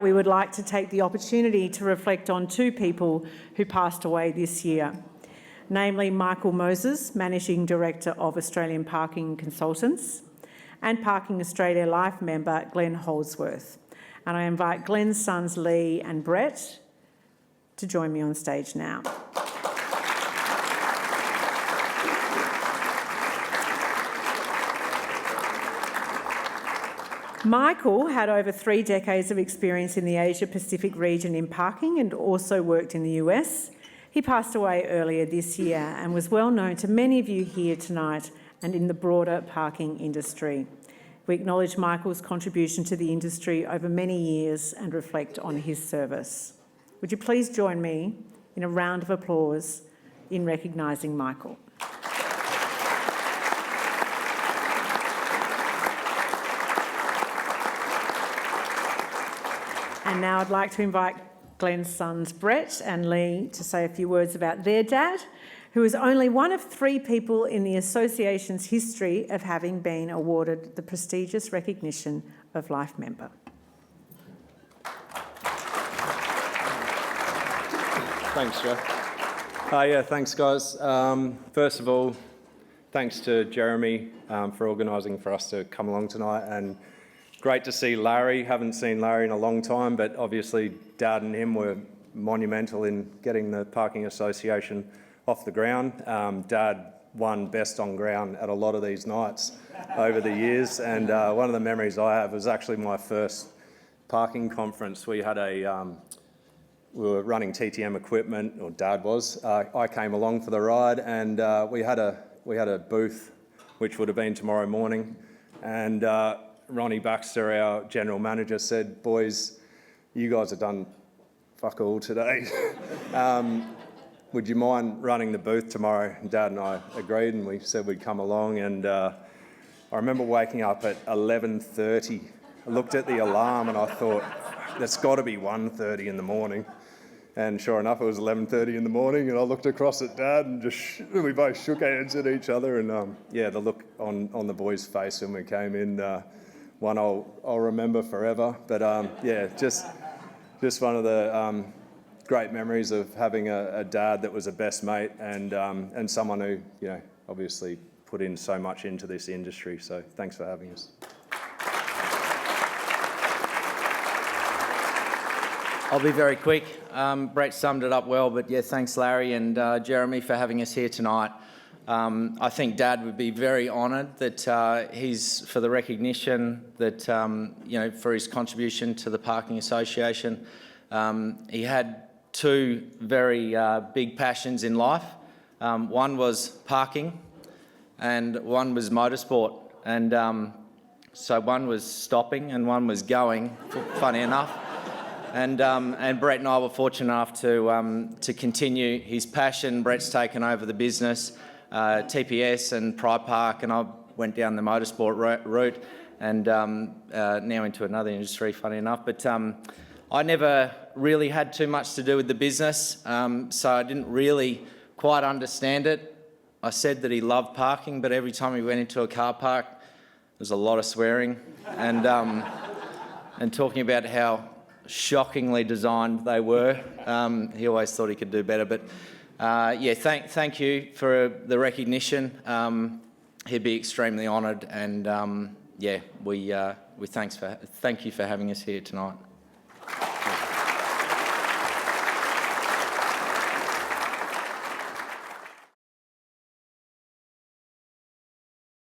We would like to take the opportunity to reflect on two people who passed away this year, namely Michael Moses, Managing Director of Australian Parking Consultants, and Parking Australia Life member Glen Holdsworth. And I invite Glen's sons Lee and Brett to join me on stage now. Michael had over 3 decades of experience in the Asia-Pacific region in parking and also worked in the US. He passed away earlier this year and was well known to many of you here tonight and in the broader parking industry. We acknowledge Michael's contribution to the industry over many years and reflect on his service. Would you please join me in a round of applause in recognising Michael? And now I'd like to invite Glen's sons Brett and Lee to say a few words about their dad, who is only one of 3 people in the association's history of having been awarded the prestigious recognition of Life Member. Thanks, Jo. Thanks, guys. First of all, thanks to Jeremy for organising for us to come along tonight, and great to see Larry. Haven't seen Larry in a long time, but obviously Dad and him were monumental in getting the Parking Association off the ground. Dad won best on ground at a lot of these nights over the years, and one of the memories I have was actually my first parking conference. We were running TTM equipment, or Dad was. I came along for the ride, and we had a booth, which would have been tomorrow morning, and Ronnie Baxter, our general manager, said, "Boys, you guys have done fuck all today. Would you mind running the booth tomorrow?" And Dad and I agreed, and we said we'd come along. And I remember waking up at 11:30. I looked at the alarm and I thought, that's got to be 1:30 in the morning. And sure enough, it was 11:30 in the morning, and I looked across at Dad and we both shook hands at each other. And the look on the boys' face when we came in, one I'll remember forever. But just one of the great memories of having a dad that was a best mate, and someone who, obviously put in so much into this industry. So thanks for having us. I'll be very quick. Brett summed it up well, but yeah, thanks Larry and Jeremy for having us here tonight. I think Dad would be very honoured that he's for the recognition that, for his contribution to the Parking Association. He had 2 very big passions in life. One was parking and one was motorsport. And so one was stopping and one was going, funny enough. And Brett and I were fortunate enough to continue his passion. Brett's taken over the business, TPS and Pride Park, and I went down the motorsport route and now into another industry, funny enough. But I never really had too much to do with the business, so I didn't really quite understand it. I said that he loved parking, but every time he went into a car park, there was a lot of swearing and talking about how shockingly designed they were. He always thought he could do better. But thank you for the recognition. He'd be extremely honoured, and thank you for having us here tonight.